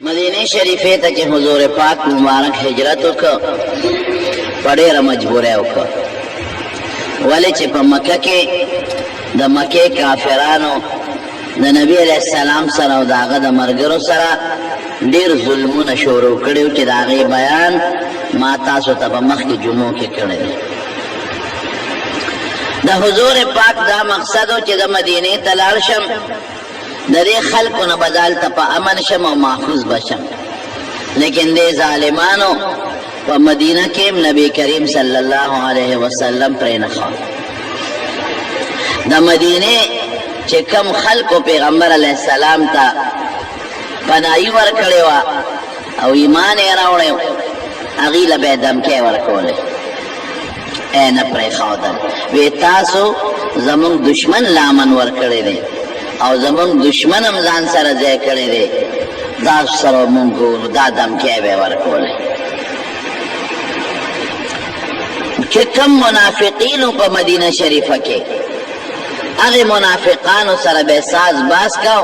مدینه شریفه ته چې حضور پاک مبارک هجرت وکړ په ډېره مجبورۍ وکړ، ولې چې په مکه کې د مکې کافرانو د نبی علیه السلام سره او د هغه د ملګرو سره ډېر ظلمونه شروع کړي وو چې د هغې بیان ما تاسو ته په مخکې جمعو کې کړی دی. د حضور پاک دا مقصد و چې د مدینې ته لاړ شم، د دې خلکو نه به دلته په امن شم او محفوظ بشم، لیکن دې ظالمانو په مدینه کې نبی کریم صلی الله علیه وسلم پرې نه ښه. د مدینې چې کم خلکو پیغمبر علیه السلام ته پناهي ورکړې وه او ایمان یې راوړی و، هغې له به یې دمکۍ ورکولې، ای نه پرېښودل. وی تاسو زمونږ دشمن لامن ورکړی دی او زمونږ دشمن هم ځان سره ځای کړی دی، تاسو سره مونږ ګورو، دا دمکۍ به یې ورکولې. چې کم منافقینو په مدینه شریفه کې هغې منافقانو سره به ساز باز کو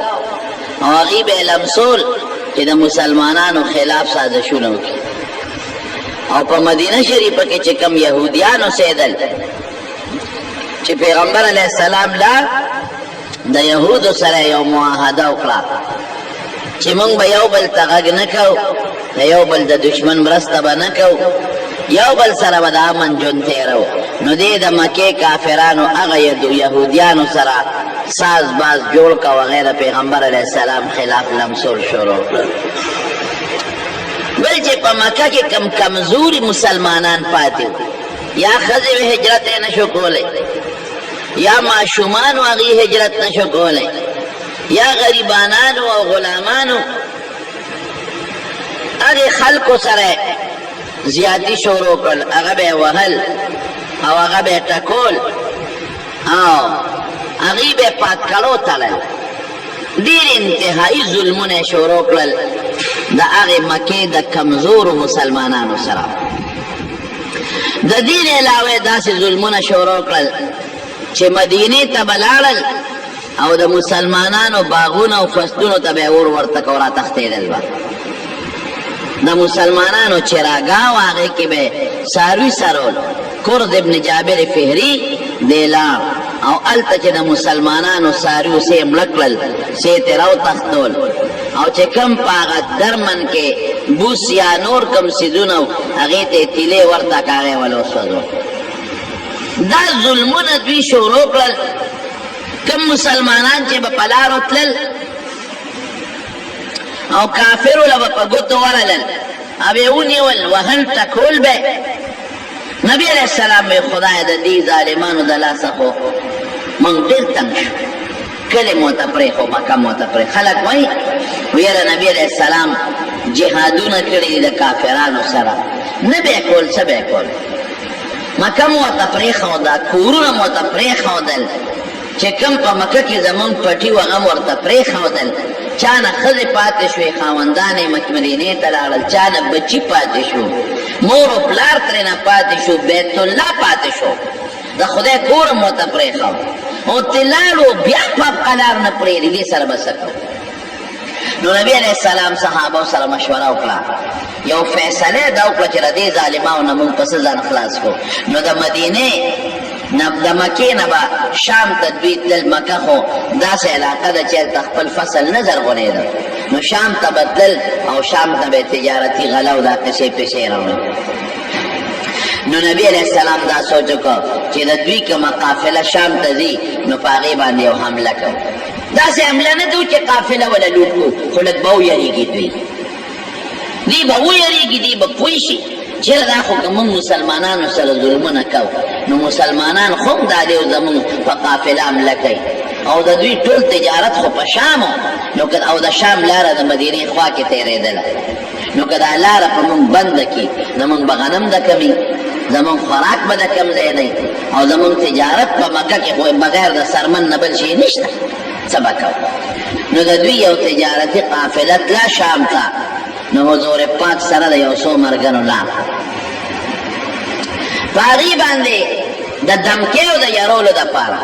او هغې به یې لمسول چې د مسلمانانو خلاف سازشونه وکړي. او په مدینه شریفه کې چې کم یهودیان اوسېدل چې پیغمبر علیه السلام لا د یهودو سره یو معاهده وکړه چې موږ به یو بل ته غږ نه کوو، د یو بل د دشمن مرسته به نه کوو، یو بل سره به د امن ژوند تېروو. نو دې د مکې کافرانو هغه یهودیانو سره ساز باز جوړ که وغیره پیغمبر علیه السلام خلاف لمسول شروع کړل. بل چې په مکه کې کم کمزوري مسلمانان پاتې وو، یا ښځې هجرت یې نشو کولی، یا ماشومانو هغې هجرت نشو کولی، یا غریبانانو او غلامانو، هغې خلکو سره زیاتی شروع کړل، هغه به یې وهل او هغه به یې ټکول او هغې به یې پاتکړو تړل. ډېر انتهایي ظلمونه یې شروع کړل د هغې مکې د کمزورو مسلمانانو سره. د دې نه علاوه داسې ظلمونه شروع کړل چې مدینې ته به لاړل او د مسلمانانو باغونه او فصلونو ته به یې اور ورته کو راتښتېدل به. د مسلمانانو چراګاه و هغې کې به څاروي سرول. کرد ابن جابر فهري دی لاړ او هلته چې د مسلمانانو څاروي سې مړه کړل، سې ترې راوتښتول او چې کم په هغه درمن کې بوس یا نور کم څیزونه و هغې ته یې تیلې ورته که هغې ول وسوځول. دا ظلمونه دوی شروع کړل. کم مسلمانان چې به په لارو تلل او کافرو له به په ګوتو ورلل او یې ونیول، وهل ټکول به. نبی علیه السلام به خدای د دې ظالمانو د لاسه خو موږ ډېر تنګ شو، کلي مو ته پرېښو، مکه مو ته پرېښو. خلک وایي ویره نبی علیه السلام جهادونه کړي دي د کافرانو سره، نه به یې کول، څه به یې کول. مکه مو ته پرېښوده، کورونه مو ته پرېښودل، چې کوم په مکه کې زمونږ پټي و هغه م ورته پرېښودل. چا نه ښځې پاتې شوې، خاوندان یې مدینې ته لاړل، چا نه بچي پاتې شو، مور و پلار ترې نه پاتې شو، بیت الله پاتې شو، د خدای کور م ورته پرېښود او ترې لاړو، بیا په قلار نه پرېږدي. دې سره به څه کوو؟ نو نبی علیه السلام صحابو سره مشوره وکړه، یو فیصله یې دا وکړه چې د دې ظالمانو نه موږ پسې ځان خلاص کړو. نو د مدینې د مکې نه به شام ته دوی تلل. مکه خو داسې علاقه ده چې هلته خپل فصل نه زرغونېده، نو شام ته به تلل او شام ته به تجارتي غله او دا قصې پیسې راوړل. نو نبی علیه السلام دا سوچ وکړ چې د دوی کومه قافله شام ته ځي، نو په هغې باندې یو حمله کوو. داسې حمله نه ده چې قافله وله لوټ کړو، خو لږ به ویرېږي دوی به ویرېږي، دوی به پوه شي چېرې دا خو که موږ مسلمانانو سره ظلمونه کوو، نو مسلمانان خو هم دا دی زموږ په قافله حمله کوي او د دوی ټول تجارت خو په شام او د شام لاره د مدینې خوا کې تېرېدله. نو که دا لاره په موږ بنده کړي، زموږ به غنم د کمي، زموږ خوراک به د کم ځای دی او زموږ تجارت په مکه کې خو بغیر د سرمن نه بل شی نشته، څه به کوو؟ نو د دوی یو تجارتي قافله تله شام ته. نو حضور پاک سره د یو څو مرګنو لاړ، په هغې باندې د دمکۍ او د یارولو دپاره.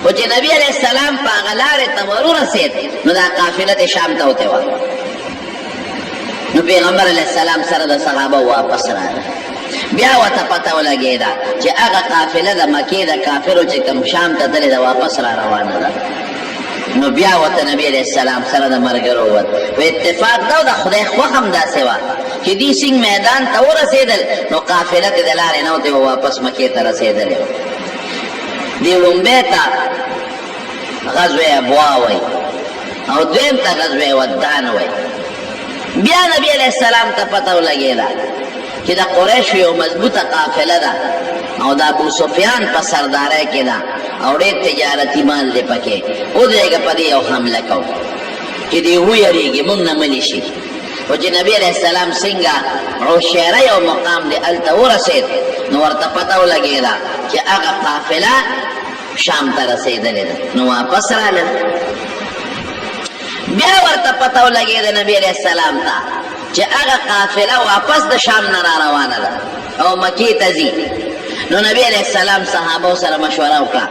خو چې نبي علیه السلام په هغه لارې ته ورورسېد، نو دا قافله د شام ته وتې وه. پیغمبر علیہ السلام سره د صحابه واپس راغله. بیا ورته پته ولګېده چې هغه قافله د مکې د کافرو چې کوم شام ته تللې ده واپس را روانه ده. نو بیا ورته نبي علیہ السلام سره د مرګرو ووت. و اتفاق دا د خدای خوښه همداسې وه چې دوی سینګ میدان ته ورسېدل نو قافله ته د لارې نه وتې واپس مکې ته رسېدلې وه. دې لومبۍ ته غزوه ابوا وایي او دویم ته غزوه ودان وایي. بیا نبی علیہ السلام ته پته ولګېده چې د قریشو یو مضبوطه قافله ده او د ابو سفیان په سردارۍ کې ده او ډېر تجارتي مال دی پکې. ودرېږه په دې یو حمله کوو چې دې ویرېږي موږ نه ملي شي. خو چې نبي علیہ السلام څنګه عشیره یو مقام دی هلته ورسېد نو ورته پته ولګېده چې هغه قافله شام ته رسېدلې ده نو واپس رالل. بیا ورته پته ولګېده نبي علیہ السلام ته چې هغه قافله واپس د شام نه را روانه ده او مکې ته ځي. نو نبي علیہ السلام صحابو سره مشوره وکړه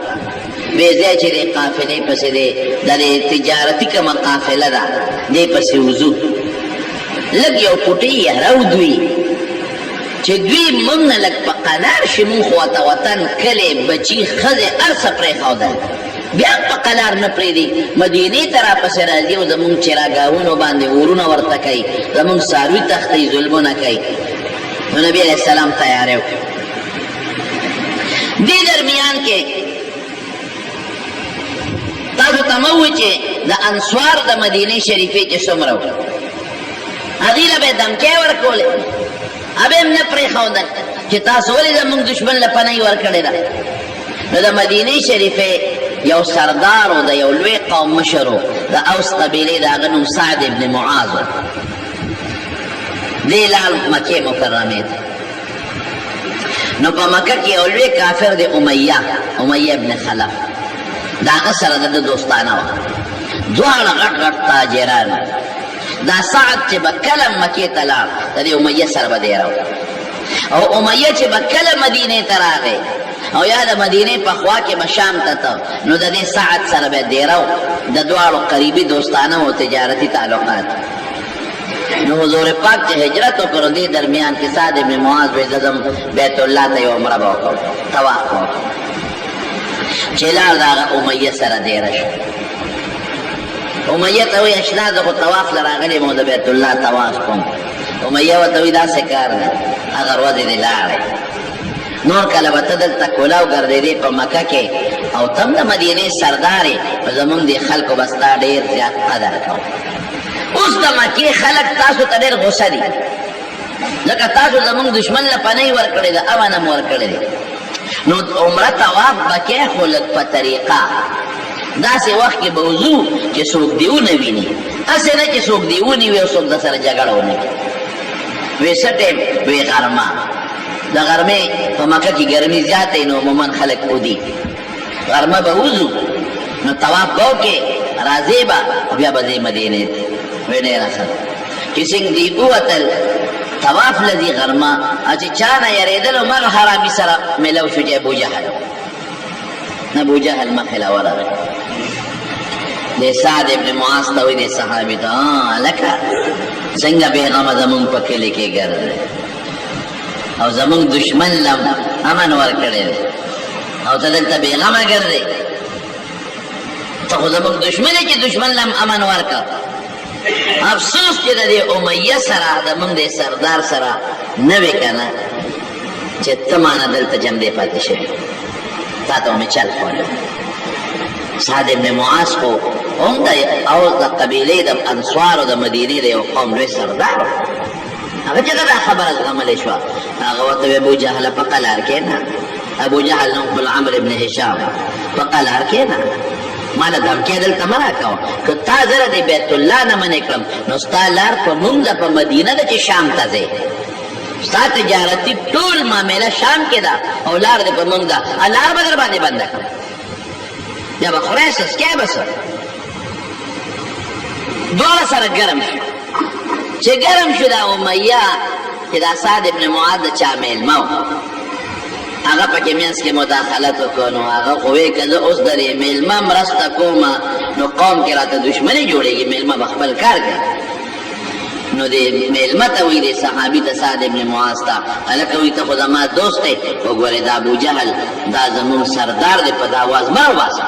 وی ځای چې د قافلې پسې دی د تجارتي کومه قافله ده دې پسې وځو لږ یو فوټۍ یرود وي چې دوی موږ نه لږ په قلار شي موږ خو ورته وطن کلی بچي ښځې هر څه پرېښودل بیا په قلار نه پرېږدي مدینې ته راپسې راځي او زموږ چراګاهونو باندې اورونه ورته کوي زموږ څاروي تښتوي ظلمونه کوي. نو نبي علیہ السلام تیاری وکړ. دې درمیان کې تاسو ته مه ووایي چې د انصار د مدینې شریفې چې څومره وو هغوی له به یې دمکۍ ورکولې هغه هم نه پرېښودل چې تاسو ولې زموږ دشمن له پناه ورکړې ده. نو د مدینې شریفې یو سردار و د یو لوی قوم مشر و د اوس قبیلې د هغه نوم سعد ابن معاذ و. دی لال مکې مکرمې ته. نو په مکه کې یو لوی کافر دی امیه ابن خلف د هغه سره د دوستانه وه دواړه غټ غټ تاجران. دا سعد چې به کله مکې ته لاړ د دې امیه سره به دیره او امیه چې به کله مدینې ته راغی او یا د مدینې په خوا کې به شام ته ته نو د دې سعد سره به دیره د دواړو قریبي دوستانه او تجارتي تعلقات. نو حضور پاک چې هجرت وکړو دې درمیان کې سعد ابن معاذ وایي زه ځم بیت الله ته یو عمره به وکړم طواف به وکړم. چې لاړ د هغه امیه سره دیره شو. امیه ته وایي اشنا زه خو طواف له راغلی یم او د بیت الله طواف کوم. امیه ورته وایي داسې کار دی هغه ورځې دې لاړی نور کله به ته دلته کولاو ګرځېدې په مکه کې او ته هم د مدینې سردار یې نو زمونږ دې خلکو به ستا ډېر زیات قدر کوو. اوس د مکې خلک تاسو ته ډېر غوسه دي ځکه تاسو زمونږ دشمن له پناه ورکړې ده امن هم ورکړی دی. نو عمره طواف به کې خو لږ په طریقه داسې وخت کې به وځو چې څوک دې ونه ویني هسې نه چې څوک دې ونیوي او څوک د سره جګړه ونه کړي. وی څه ټیم وی غرمه د غرمې په مکه کې ګرمي زیاته نو عموما خلک ودي غرمه به وځو نو طواف به وکړې راځې به بیا به ځې مدینې ته. وی ډېره ښه چې څنګه دې ووتل طواف لذي غرمه چې چا نه یریدل عمر حرامي سره ملو شو چې ابو جهل مخې له ورغی. د سعد ابن معاذ ته وایي د صحابي ته لکه څنګه بېغمه زمونږ په کلي کې ګرځې او زمونږ دشمن لم امن ورکړی دی او ته دلته بېغمه ګرځې ته خو زمونږ دشمن یې چې دشمن لم امن ورکړ. افسوس چې د دې امیه سره زمونږ د سردار سره نه وې که نه چې ته مانه دلته جمدې پاتې شوې تا ته مې چل خوړلی. سعد ابن معاذ خو هم د اوس د قبیلې د انصارو د مدینې د یو قوم لوی سردار هغه چې دا خبره زغملی شوه هغه ورته وی ابو جهله په قلار کې نه ابو جهل نوم خپل عمرو ابن هشام په قلار کې نه ما له دمکې دلته مه راکوه که تا زره د بیت الله نه منې کړم نو ستا لار په موږ ده په مدینه ده چې شام ته ځې ستا تجارتي ټول معامله شام کې ده او لار دې په موږ ده لار به در باندې بنده کړم بیا به خورئ څه څکئ به څه دواړه سره ګرم شو. چې ګرم شو دا امیه چې دا سعد ابن معاذ د چا میلمه و هغه پکې منځ کې مداخلت وکړو نو هغه خو وایي که زه اوس د دې میلمه مرسته کومه نو قوم کې راته دشمني جوړېږي میلمه به خپل کار کوي. نو دې میلمه ته وایي دې صحابي ته سعد ابن معاذ ته هلکه وایي ته خو زما دوست دی وګورې دا ابوجهل دا زمونږ سردار دی په دا آواز مه راوباسه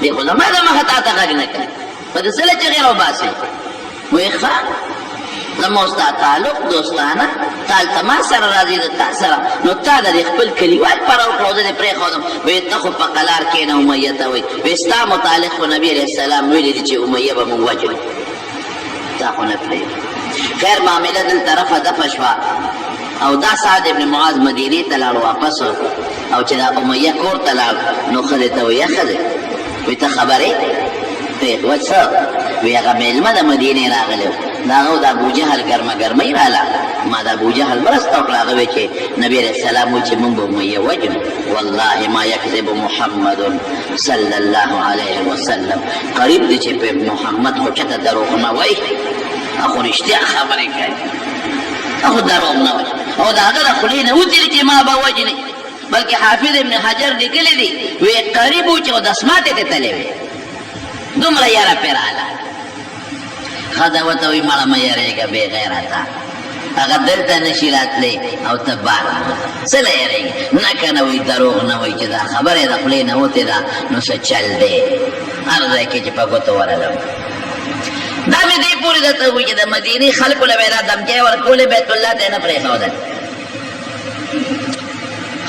دی خو زما د مخه تا ته غږ نه کوي په دې څه له چغې راوباسې وایي ښه زما ستا تعلق دوستانه تا هلته ما سره راځي د تا سره نو تا د دې خپل کلیوال پاره وکړه او زه دې پرېښودم وایي ته خو په قلار کښېنه امیه ته وایي وایي ستا متعلق خو نبي علیه السلام ویلي دي چې امیه به مونږ وجنو تا خو نه پرېږدو خیر معامله دلته رفع دفع شوه او دا سعد ابن معاذ مدینې ته لاړ واپس او چې دا امیه کور ته لاړ نو ښځې ته وایي ښځې وایي ته خبرې وایي وایي څه وایي هغه میلمه د مدینې راغلی و د هغه د ابوجهل ګرمه ګرمۍ راله ما د ابوجهل مرسته وکړه هغه وایي چې نبي علیه السلام وایي چې مونږ به امیه وجنو والله ما یکذب محمد صلی الله علیه وسلم قریب دی چې په محمد خو چاته دروغ نه وایي خو رښتیا خبرې کوي خو دروغ نه وایي او د هغه د خولې نه وتلي چې ما به وجنې بلکې حافظ ابن حجر لیکلی دي وایي قریب و چې دسماتې ته تللی وي دومره یاره پرې راله ښځه ورته وایي مړه مه یارېږه بې غیرته هغه دلته نشي راتلی او ته بار څه له یارېږي نه که نه وایي دروغ نه وایي چې دا خبره د خولې نه وتې ده نو څه چل دی هر ځای کې چې په ګوتو ورلم دا مې دې پورې درته وایي چې د مدینې خلکو له به یې دا دمکۍ ورکولې بیت الله ته یې نه پرېښودل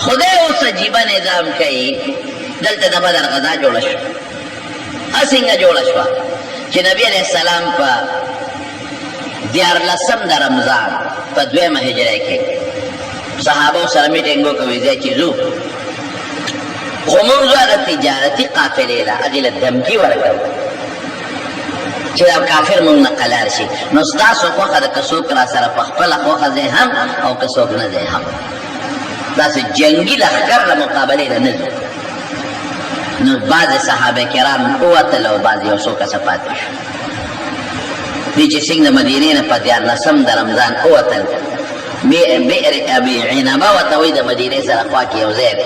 خدای اوس عجیبه نظام کوي دلته د بدر غذا جوړه شوه څنګه جوړه شوه چې نبی علیه السلام په 14 د رمضان په 2 هجرۍ کې صحابو سره میټینګ وکړو ځای چې ځو خو موږ هغه تجارتي قافلې ده هغې له دمکي ورکوو چې دا کافر مونږ نه قلار شي نو ستاسو خوښه ده که څوک را سره په خپله خوښه ځای هم او که څوک نه ځای هم داسې جنګي لښکر له مقابلې نه نه ځو نو بعضې صحابه کرام ووتل او بعضې یو څو کسه پاتې شو دوی چې څنګه د مدینې نه په 14 د رمضان ووتل بئر ابي عنبه ورته وایي د مدینې سره خوا کې یو ځای دی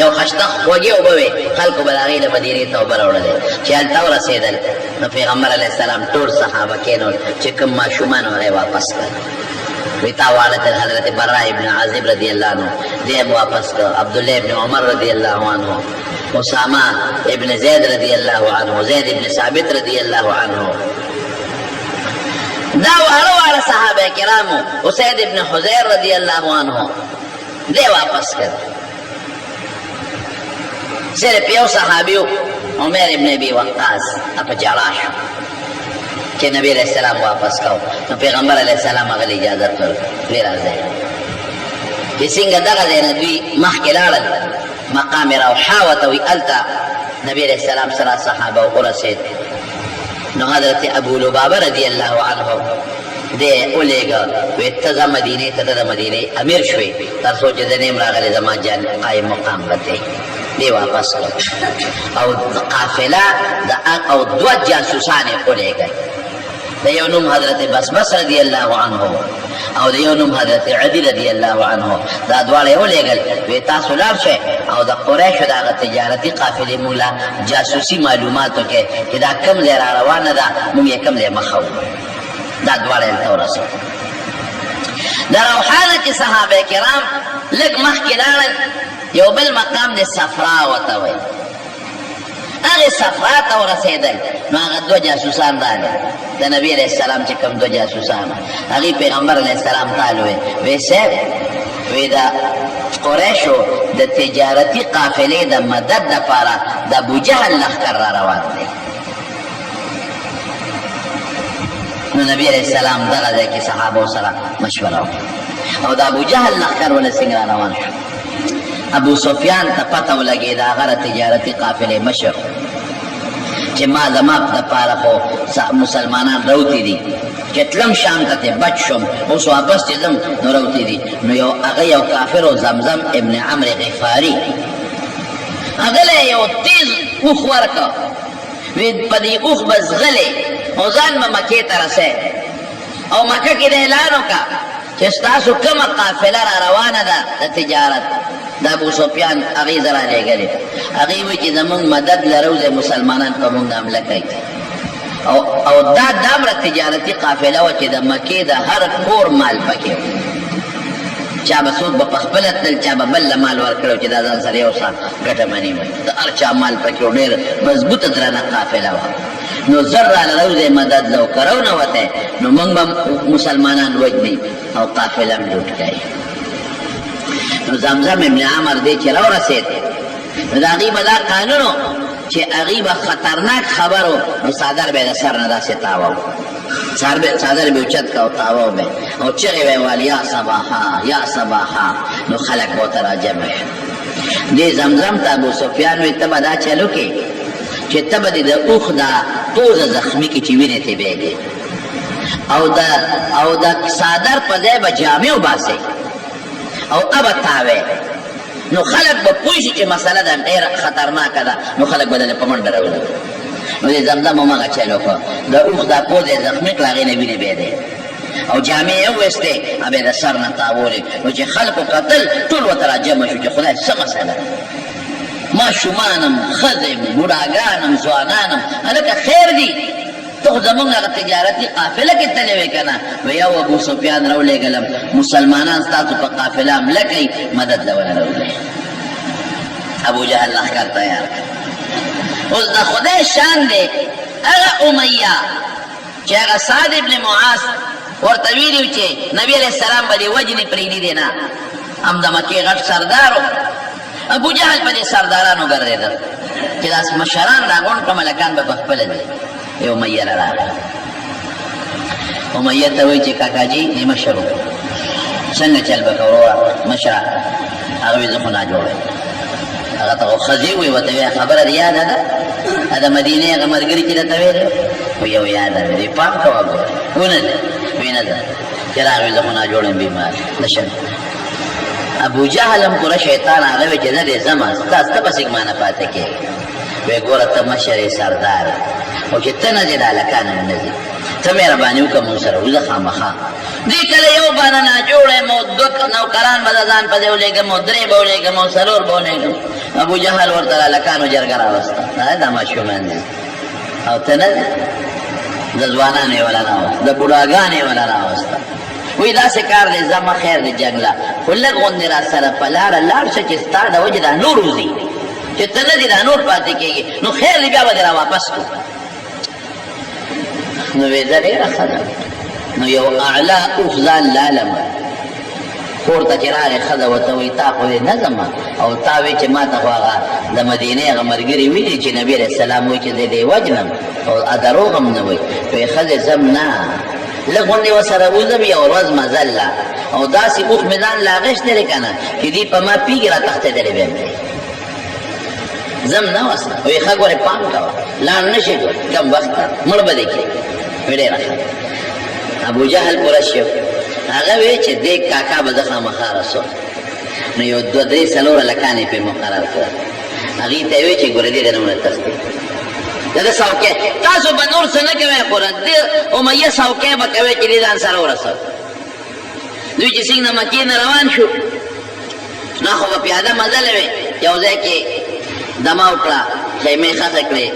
یو خشته خوږې اوبه وې خلکو به د هغې له مدینې ته اوبه راوړلې چې هلته ورسېدل نو پیغمبر علیه السلام ټول صحابه کېنول چې کوم ماشومان هغه یې واپس کړل وی تا واړه تر حضرت برا ابن عازب رضی الله عنه دی واپس کړ عبدالله ابن عمر رضی الله عنه اسامه ابن زید رضی الله عنه زید ابن ثابت رضی الله عنه دا واړه صحابه کرامو اسید ابن حضیر رضی الله عنه دی واپس کړ صرف یو صحابیو عمر ابن ابي وقاص اپا جاړه شو چې نبی علیہ السلام واپس کاو نو پیغمبر علیہ السلام هغه اجازه ورکړه وی راځي چې څنګه دغه دی نه دوی مخکې لاړل مقام روحا ورته وی هلته نبی علیہ السلام سره صحابه ورسېد نو حضرت ابو لبابه رضی الله عنه دی ولېږه وی ته ځه مدینې ته د مدینې امیر شوې تر څو چې د نیم راغلی زما جان قایم مقام به دی واپس کړ او قافله او 2 جاسوسان یې ولېږئ د یو نوم حضرت بسبس رضی الله عنه او د یو نوم حضرت عدي رضی الله عنه دا دواړه یې ولېږل وی تاسو لاړ شئ او د قریشو د هغه تجارتي قافلې موږ له جاسوسي معلومات وکړئ چې دا کوم ځای را روانه ده موږ یې کوم ځای مخه دا دواړه یې هلته ورسوي د روحا نه چې صحابه کرام لږ مخکې لاړل یو بل مقام د صفرا ورته وایي هغې صفرا ته ورسېدل نو هغه 2 جاسوسان راغلل د نبي علیه السلام چې کوم 2 جاسوسان هغې پیغمبر علیه السلام ته وویل وی صاحب وی د قریشو د تجارتي قافلې د مدد دپاره د ابوجهل لښکر را روان دی نو نبي علیه السلام دغه ځای کې صحابو سره مشوره وکړه او د ابوجهل لښکر ولې څنګه را روان شو ابو سفیان ته پته ولګېده هغه تجارتي قافلې مشر چې ما زما دپاره خو مسلمانان روتي دي چې تلم شام ته بچ شم اوس واپس چې ځم نو روتي دي نو هغه یو کافر و زمزم ابن عمرو غفاري هغه له یو تیز اوښ ورکړه وی په دې اوښ به ځغلې او ځان به مکې ته رسې او مکه کې د اعلان وکړه چې ستاسو کومه قافله را روانه ده د تجارت د ابو سفیان هغې زه رالېږلې هغې وایي چې زمونږ مدد لرو ځای مسلمانان په مونږ حمله کوي او دا دامره تجارتي قافله وه چې د مکې د هر کور مال پکې چا به څوک به پخپله تلل چا به بل له مال ورکړی چې دا ځان سره یو څه ګټه مني د هر چا مال پکې و ډېر مضبوطه درنه قافله وه نو زر راله روزی مدد لو کرو نه وتی نو موږ به مسلمانان وجنی او قافله هم لوټ کړي نو زمزم ابن عمر دی چې راورسېد نو د هغې به دا قانون و چې هغې به خطرناک خبر و نو څادر به یې د سر نه داسې تاوه څادر به اوچت کا او تاوه به او چغې به یې ویل یا صباحا یا صباحا نو خلک به ورته راجمع دې زمزم ته ابو سفیان وایي ته به دا چلو کې چې ته به دې د اوښ دا پوزه زخمي کې چې وینې ترې بهېږي او د څادر په ځای به جامې وباسئ او ابه تاوی نو خلق به پوه شي چې مسله ده ډېره خطرناکه ده نو خلک به دلې په منډه راولي نو دې زمزم هماغه چل وکړه د اوښ دا پوز یې زخمي کړه هغې نه وینې بهېدې او جامې یې وویستې هغه یې د سر نه تاولې نو چې خلکو کتل ټول ورته راجمع شو چې خدای څه مسله ده ماشومانم ښځې بوډاګانم ځوانانم هلکه خیر دي ته خو زمونږ هغه تجارتي قافله کې تللی وې که نه وی یو ابو سفیان راولېږلم مسلمانان ستاسو په قافله حمله کوي مدد له ونه راولئ ابو جهل لښکر تیار کړ اوس د خدای شان دی هغه امیه چې هغه سعد ابن معاذ ورته ویلي و چې نبي علیه السلام به دې وجنې پرېږدي دی نه هم د مکې غټ سردار و ابو جهل په دې سردارانو ګرځېدل چې داس مشران راغونډ کړه ملکان به پخپله دي یو امیه له راغله امیه ته وایي چې کاکاجي دې مشر و څنګه چل به کوه وروره مشره هغه وایي زه خو ناجوړه هغه ته خو ښځې وایي ورته وایي خبره دې یاده ده د مدینې هغه ملګري چې درته ویلې وایي یو یاده ده دې پام کوه ګوره ونه ده وایي نه ده چې راغی زه خو ناجوړ یم بیمار نشم ابو جهل هم پوره شیطان هغه وی چې نه دی ځمه ستا ته پسې ما نه پاتې کېږي وی ګوره ته مشر یې سردار او چې ته نه ځې د هلکان هم نه ځې ته مهرباني وکړه مونږ سره وځه خامخا دې کله یو بانه ناجوړه یم او دوه نوکران به د ځان پسې ولېږم او درې به ولېږم او څلور به ولېږم ابو جهل ورته د هلکانو جرګه راوسته دا ماشومان دي او ته نه ځې د ځوانانو یې وله راوسته د بوډاګانو یې وله راوسته وی داسې کار دی زما خیر دی جنګله خو لږ غوندې را سره په لاره لاړ شه چې ستا د وجې دا نور وځي چې ته نه دې دا نور پاتې کېږي نو خیر دی بیا به دې را واپس کړو نو وی زه ډېره ښه ده نو یو اعلی اوښ ځان لالم کور ته چې راغې ښځه ورته وایي تا خو دې نه ځمه او تا وایي چې ما ته خو هغه د مدینې هغه ملګري ویلي چې نبي علیه السلام وایي چې زه دې وجنم او دروغ هم نه وایي وایي ښځې ځم نه لږ غوندې ورسره وځم یو ورځ مزله او داسې اوښ مې ځان له اغېشتی دی که نه چې دوی په ما پیږي را تښتېدلی بیا مې ځم نه ورسره وایي ښه ګورې پام کوه لاړ نه شي کم وخت ته مړ به دې کړي وایي ډېره ښه ابو جهل پوره شو هغه وی چې دې کاکا به زه خامخا رسول نو یو دوه درې څلور هلکان یې پرې مقرر کړل هغې ته یې ویل چې ګوره دې د نومونه تښتې دا سوکې تاسو به نور څه نه کوئ خو دې امیه سوکې به کوئ چې دې ځان سره ورسوي دوی چې څنګه د مکې نه روان شو نو خو به پیاده مزلې وې یو ځای کې دمه وکړه خیمې خښه کړې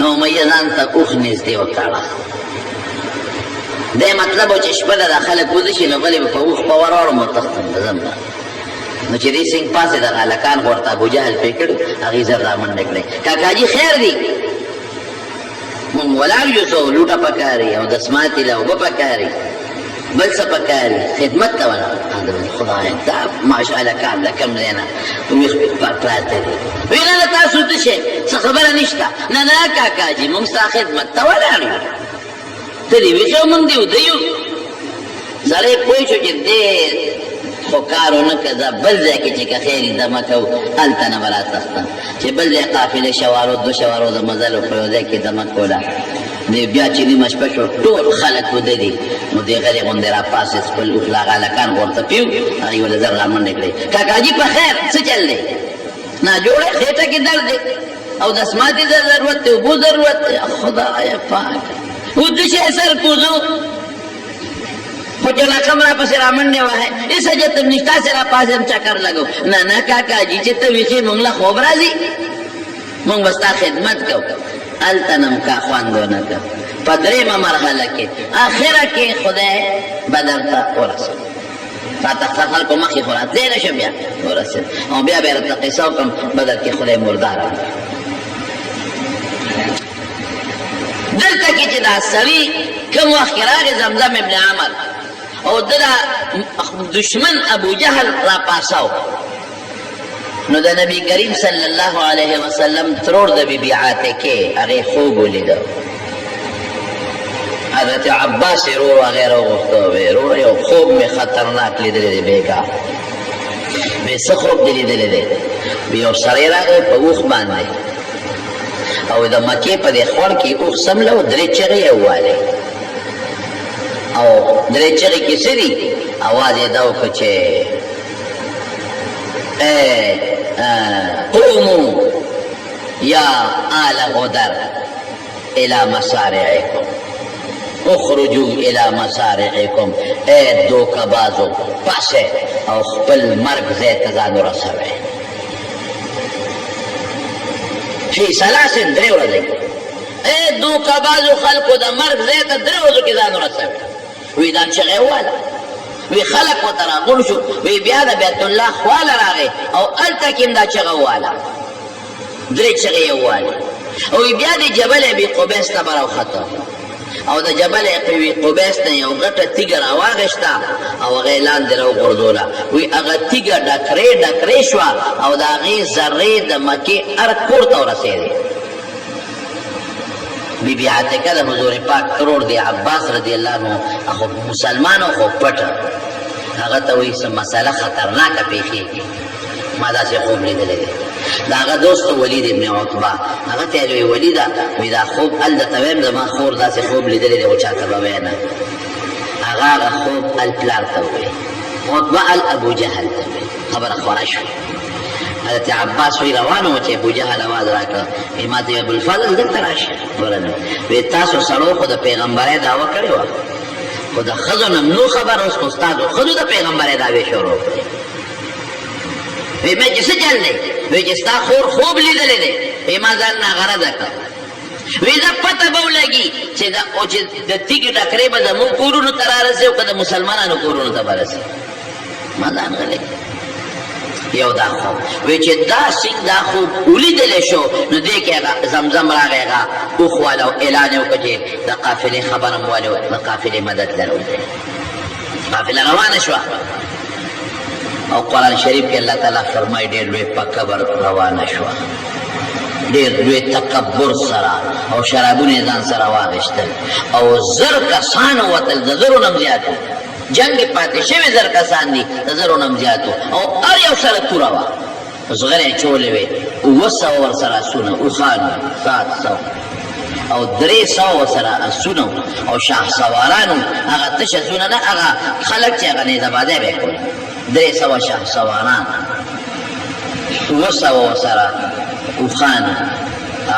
نو امیه ځان ته اوښ نږدې وتاړه دی مطلب و چې شپه ده دا خلک وځي شي نو بلې به په اوښ په وراړم او تښتم به ځم به نو چې دې څنګ پاسې دغه هلکان خو ورته ابوجهل پرې کړي هغې زر را منډې کړې کاکاجي خیر دی مونږ ولاړ یو څو لوټه پکاري او دسماتې له اوبه پکاري بل څه پکاري خدمت ته ولاړ خدای دا ماشاءالله کار ده کم ځای نه ویښ پراته دي وی نه تاسو څه شی څه خبره نشته نه نه کاکاجي مونږ ستا خدمت ته ولاړ یو ته دې ویښ او مونږ دې وده یو سړی پوه شو چې دې خو کار ونه کړه بل ځای کې چې که خیر یې دمه کوو هلته نه به راتښتم چې بل ځای قافلې شوارو دوه شوارو د مزل وکړو یو ځای کې دمه کوله بیا چې نیمه شپه شو ټول خلک وده دي نو دې غلې غوندې را پاسې خپل اوښ له هغه هلکان ورته پیو هغې ولې زر را منډې کړې کاکاجي په خیر څه چل دی ناجوړی خېټه کې درد دی او دسماتې ضرورت دی اوبو ضرورت دی خدایه پاک اوده شی سر پوزو خو چې رقم را پسې را منډې وهی هېڅ حاجت هم نشته تاسې را پاسې هم چکر لګو نه نه کاکاجي چې ته ویښې مونږ له خوب راځي مونږ به ستا خدمت کوو التنم کا خواندونه کا پدریمه مرحله کې آخره کې خدای بدر ته ورسول تا تخت خلکو مخې خو راتلی نه شو بیا ورسېد او بیا به یې راته قصه وکړم بدر کې خدای مردار دلته کې چې دا سړي کوم وخت کې راغی زمزم ابن عمر او د دشمن ابو جهل را پاساو نو د نبی کریم صلی الله علیه وسلم ترور د بیبي عاتکې هغې خوب ولیده حضرت عباس رور هغې راوغوښته وی رور یو خوب مې خطرناک لیدلی دی بېګا وی څه خوب دې لیدلی دی وی یو سړی راغی په اوښ باندې او د مکې په دې خوړ کې اوښ څمله و درې چغې یې ووالې او درې چغې کې څه دي اواز یې دا وکړه چې قوموا یا آل غدر الى مسارعکم اخرجوا الى مسارعکم اے دوکبازو پاسه او خپل مرګ ځای ته ځان ورسوئ فی سلاسل درې ورځې اے دوکبازو خلکو د مرګ ځای ته درې ورځو کې ځان ورسوئ وی دا چغې وواله وی خلق ورته راغونډ شو وی بیا د بیت الله خواله راغی او هلته کې هم دا چغه وواله درې چغې یې ووالې او بیا د جبل ابي قبیس ته به راوخته او د جبل ابي قبیس نه یو غټه تیږه راواغېسته او هغه یې لاندې راوغورځوله وی هغه تیږه ډکرې شوه او د هغې ذرې د مکې هر کور ته ورسېدې بی بی عاتکه د حضور پاک ترور دی عباس رضی الله عنه خو مسلمانو خو پټه هغه ته وایي څه مسله خطرناکه پیښېږي ما داسې خوب لیدلی دی د هغه دوست ولید ابن عتبه هغه ته یې وایي ولیده وایي دا خوب هلته ویم زما خور داسې خوب لیدلی دی او چاته به وینه هغه خوب الپلار ته وایي عتبه الابو جهل ته وایي خبره خوره شوه حضرت عباس وی روانو چې ابو جهل آواز راکړه ما ته ابوالفضل دلته راشه وی تاسو سړو خو د پیغمبرۍ دعوه کړې وه خو د ښځو نه نو خبر اوس خو ستاسو ښځو د پیغمبرۍ دعوې شروع کړې وی مې چې څه چل دی وی چې ستا خور خوب لیدلی دی وی ما ځان نه غرضه کړه وی دا پته به ولګي چې د تیږې ټکرې به زمونږ کورونو ته رارسي او که د مسلمانانو کورونو ته به رسي ما ځان غلی یو دا خوب وی چې دا خوب ولیدلی شو نو دې کې هغه زمزم راغی هغه اوښواله او اعلان یې وکړه چې د قافلې خبره مو ولې د قافلې مدد لرو قافله روانه شوه او قرآن شریف کې الله تعالی فرمایي ډېر لوی په کبر روانه شوه ډېر لوی تکبر سره او شرابونه یې ځان سره واخېستل او زر کسان وتل د زرو نه زیاتو جنگ پاتې شوي زر کسان دي د زرو نه زیاتو او هر یو سره توره وه زغرې یې چولې وې 700 ورسره اسونه اوښان 700 او 300 ورسره اسونه او شاه سوارانو هغه تش اسونه نه هغه خلک چې هغه نیزه‌بازۍ به یې کول 300 شاه سواران 700 ورسره اوښان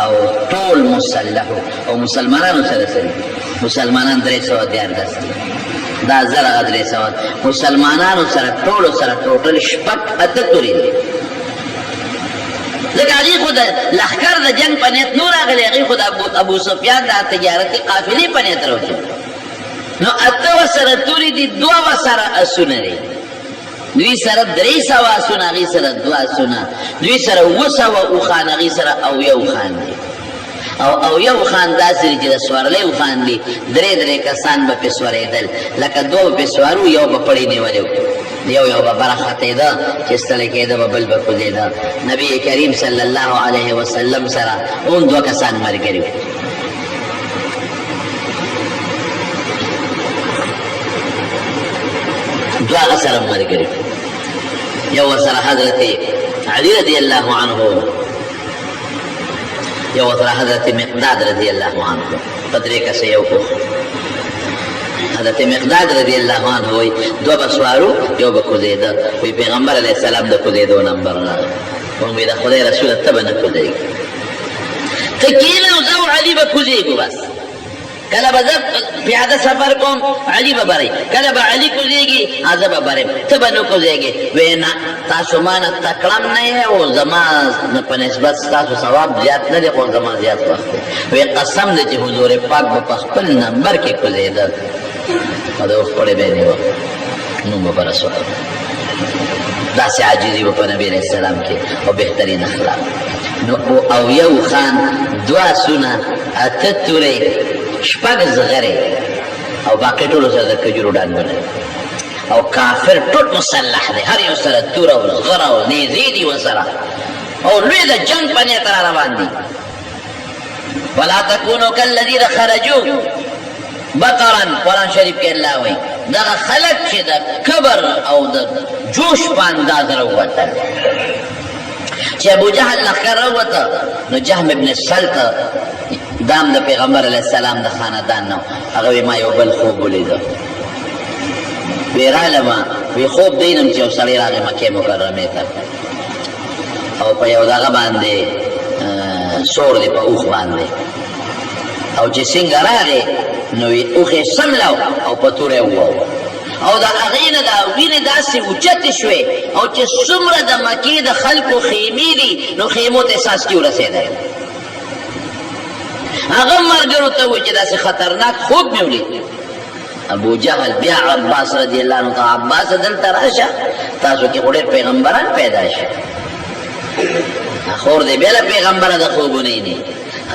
او ټول مسلحو او مسلمانانو سره سره مسلمانان 314 دا زر هغه 300 مسلمانانو سره ټولو سره ټوټل شپږ اته تورې دي ځکه هغې خو د لښکر د جنګ په نیت نو راغلی هغې خو د ابو سفیان د تجارتي قافلې په نیت راوتلي نو اته ورسره تورې دي 2 ورسره اسونه دي دوی سره 300 اسونه هغې سره 2 اسونه دوی سره 700 اوښان هغې سره 80 اوښان دي او یو خان داسې دی چې د سورلی وخان دي 3 کسان به پې سورېدل لکه 2 به پې سوارو یو به پړی نیولی یو به برخطېده چې ستړی کېده به بل به کوزېده نبي کریم صلی الله علیه وسلم سره اون 2 کسان ملګري وو هغه سره ملګري یو ورسره حضرت علي رضی الله عنه یو ورسره حضرت مقداد رضی الله عنه په 3 کسه یو کو حضرت مقداد رضی الله عنه وی 2 بسوارو یو به کوزېده وی پیغمبر علیه السلام د کوزېدو نمبر راغی وی د خدای رسول ته به نه کوزېږي ته کېنه او زه او علي به کوزېږو بس کله به زه پیاده سفر کوم علي به برئ، کله به علي کوزېږي زه به برم، ته به نه کوزېږې. وی نه تاسو ما نه تکړم نه یې او زما په نسبت ستاسو ثواب زیات نه دی، خو زما زیات وخت دی. وی قسم دی چې حضور پاک به په خپل نمبر کې کوزېده او د خپلې به یې نیوه نوم به به رسول داسې عاجزي به په نبي علیه السلام کې او بهترین اخلاق. او یو خان، دوه سونه، اته تورې، شپږ زغرې او باقي ټولو سره د کجورو ډانګونه او کافر ټول مسلح دی، هر یو سره توره او زغره او نیزې دي ورسره او لوی د جنګ په نیت را روان دي. ولا تکونو کالذین خرجوا بطرا، قرآن شریف کې الله وایي دغه خلک چې د کبر او د جوش په انداز راووتل. چې ابو جهل لښکر راووته نو جهم ابن السلط دام د پیغمبر علیه السلام د خاندان نه، هغه وی ما یو بل خوب ولیده، وی رالمه وی خوب دینم چې یو سړی راغی مکې مکرمې ته او په یو دغه باندې سور دی په اوښ باندې او چې څنګه راغی نو وی اوښ یې سملو او په توره یې ووهو او د هغې نه د وینې داسې اوچتې شوې او چې څومره د مکې د خلکو خیمې دي نو خیمو ته احساس کې ورسېدی. هغه ملګرو ته وایي چې داسې خطرناک خوب مې ولید. ابو جهل بیا عباس رضی الله عنه ته عباس دلته راشه، تاسو کې خو ډېر پیغمبران پیدا شي، خور دې بله پیغمبره د خوبونه نه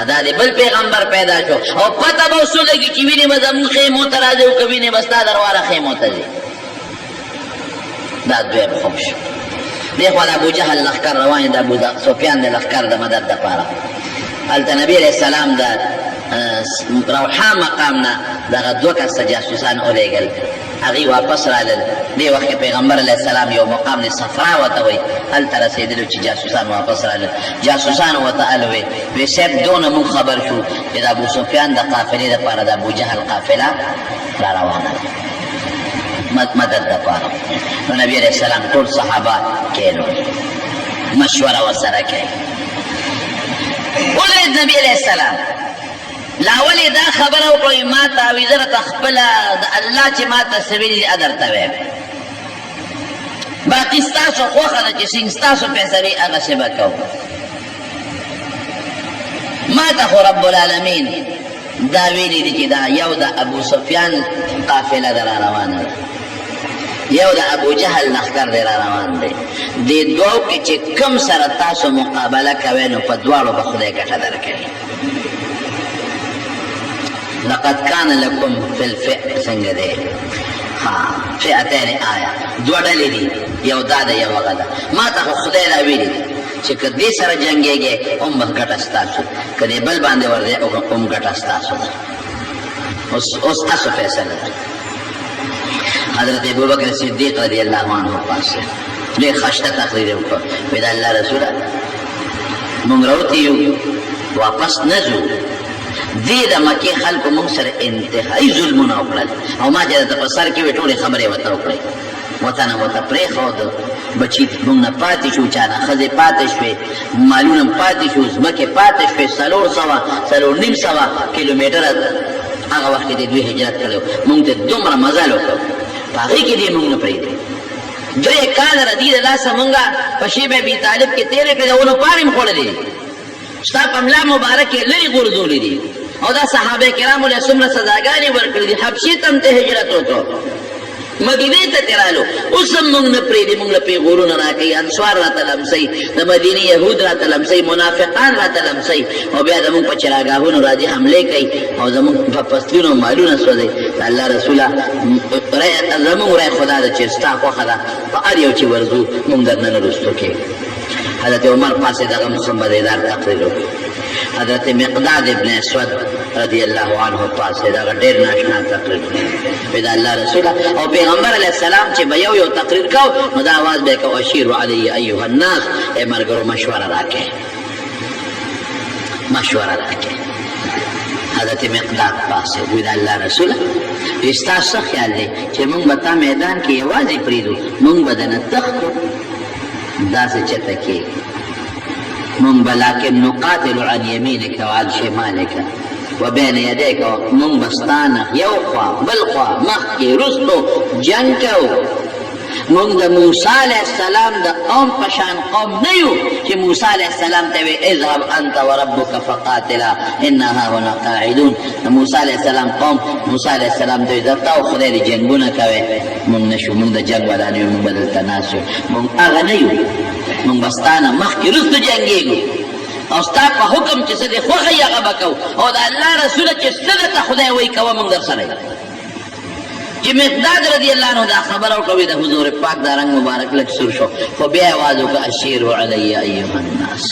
دا دې بل پیغمبر پیدا شو او پته به اوس ولګي چې وینې به زموږ خیمو ته راځي او که وینې به ستا درواره خیمو ته ځي. دا دویم خوب شو. دې خوا د ابو جهل لښکر روان د ابو سفیان د لښکر د مدد دپاره. هلته نبي علیه السلام د روحا مقام نه دغه دوه کسه جاسوسان ولېږل، هغې واپس رالل. دې وخت کې پیغمبر علیه السلام یو مقام د صفرا ورته وایي، هلته رسېدلو چې جاسوسان واپس رالل. جاسوسان ورته هله وی صاحب دونه موږ خبر شو چې د ابو سفیان د قافلې دپاره د ابو جهل قافله را روانه ده مدد دپاره. نو نبي علیه السلام ټول صحابه کښېنول، مشوره ورسره کوي. ولید نبي علیه السلام لا ولې دا خبره وکړئ ما ته وي زه راته خپله د الله چې ما ته څه ویلي دي درته وایم، باقي ستاسو خوښه ده چې څنګه ستاسو فیصلې هغسې به کوو. ما ته خو رب العالمین دا ویلي دي چې دا یو د ابو سفیان قافله ده را روانه ده، یو د ابو جهل لښکر دی را روان دی. دې دوو کې چې کم سره تاسو مقابله کوئ نو په دواړو به خدای ګټه درکوي. لقد کان لکم فی الفئ څنګه دی فئتین آیا دوه ډلې دي، یو دا ده یو هغه ده. ما ته خو خدای را ویلي دي چې که دې سره جنګېږې هم بس ګټه ستاسو، که دې بل باندې ورځې هم ګټه ستاسو ده. اوس تاسو فیصله ده. حضرت ابوبکر صدیق رضی الله عنه پاسه ډېر خشته تقریر وکړ، وی د الله رسوله موږ راوتي یو واپس نه ځو، دې د مکې خلکو موږ سره انتهایي ظلمونه وکړل او ما چې درته په سر کې وې ټولې خبرې ورته وکړې، ورته نه ورته پرېښود، بچي موږ نه پاتې شو، چا نه ښځې پاتې شوې، مالونه پاتې شو، ځمکې پاتې شوې، 400 کیلومیټره هغه وخت کې دوی هجرت کړی، موږ ته دومره مزل وکړ، په هغې کې دې موږ نه پرېږدي. 3 کاله ردي د لاسه موږ په شیب ابي طالب کې تېرې کړې، د ونو پاڼې م خوړلې، ستا په ملا مبارک یې لرې غورځولې دي او دا صحابه کرامو له څومره سزاګانې ورکړې دي. حبشې ته هم ته هجرت وکړو، مدینې ته ترالو، اوس هم موږ نه پرېږدي، موږ له پیغورونه راکوي، انصار راته لمسوي، د مدینې یهود راته لمسوي، منافقان راته لمسوي او بیا زموږ په چراګاهونو راځي حملې کوي او زموږ په فصلونو مالونه سوځوي. د الله رسوله زموږ رای خدا ده چې ستا خوښه ده په هر یو چې ورځو موږ درنه نه رسطو کېږو. حضرت عمر پاسې دغه مخبردار تقریر وکړي. حضرت مقداد ابن اسود رضی الله عنه پاسې دغه ډېر ناشنا تقریر وکړي د الله رسوله او پیغمبر علیه السلام چې به یو تقریر کو نو دا آواز به یې کو اشیرو علی ایها الناس، ای ملګرو مشوره راکړئ، مشوره راکړئ. حضرت مقداد پاسې وی د الله رسوله ستا څه خیال دی چې موږ به تا میدان کې یوازې پرېږدو، موږ به دنه تښتو داسې چته کېږي، موږ به لکن نقاتل عن یمینک وعن شمالک، و بین یدیک من بستانه یو خوا بل خوا مخی رستو جنگ کو من دا موسیٰ علیہ السلام دا قوم پشان قوم نیو چی موسیٰ علیہ السلام تاوی اذهب انت و ربک فقاتلا انہا هنا قاعدون موسیٰ علیہ السلام قوم موسیٰ علیہ السلام تاوی درتاو خدای دی جنگونا کوي من نشو من دا جنگ ولانیو من بدل تناسو من اغا نیو من بستانا مخی رستو جنگیگو او ستا پا حکم چی صدی خوخی اغا بکو او دا اللہ رسول چی صدتا خدای وی کوا من در سرائی چې مقداد رضی اللہ عنہ دا خبر او کوي د حضور پاک دا رنگ مبارک لک سر شو خو بیا आवाज وکړه اشیر علی ایها الناس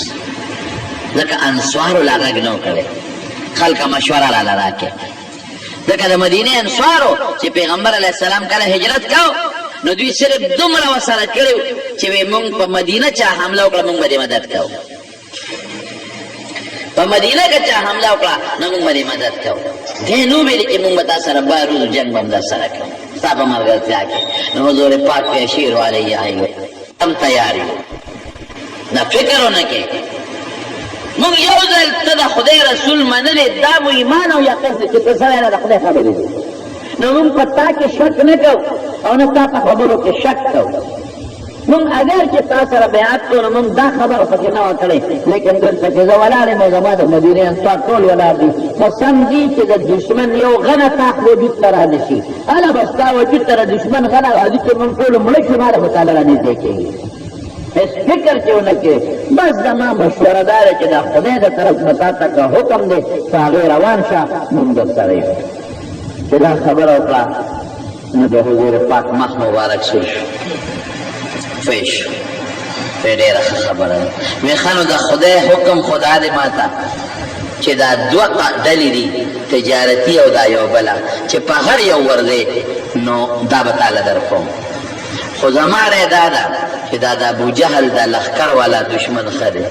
ځکه انصار لا غږ نو کړي خلک مشوره را راکې ځکه د مدینه انصارو چې پیغمبر علیه السلام کله هجرت کاو نو دوی صرف دومره وسره کړو چې موږ په مدینه چا حمله وکړه موږ به مدد کاو په مدینه کې چا حمله وکړه نو موږ به مدد کاو دې نو ویل چې موږ به سره بارو جنگ هم در سره کوو ستا په ملګرتیا کې نو حضور پاک په اشیر علیه هم تیار یو دا فکر ونه کې موږ یو ځل ته د خدای رسول منلې دا مو ایمان او یقین چې ته سره د خدای خبرې دي نو موږ په تا کې شک نه کوو او نه تا په خبرو کې شک کوو من اگر چې تاسو سره بیعت کوو من دا خبره پکې نه وکړې لیکن دلته چې زه ولاړ یم زما د مدینې انصار ټول ولاړ دي قسم دي چې د دشمن یو غنه تاق وجود ته رانشي هله به ستا وجود ته د دشمن غنه راځي چې موږ ټول مړه شو ما د خدای تعالی رانږدې کېږي هېڅ فکر چې ونه کړې بس زما مشوره دا ده چې د خدای د طرف نه تا ته که حکم دی په هغې روان شه موږ درسره یو چې دا خبره وکړه نو د حضور پاک مخ مبارک سور شو فیش فی ډیره خبره ده وی خانو د خدای حکم خدا دی ماته چې دا دوه ډلې دي تجارتي او دا یو بله چې په هر یو ورځې نو دا به تاله در کوم خو زما رای دا ده چې دا د ابوجهل دا لښکر والا دشمن ښه دی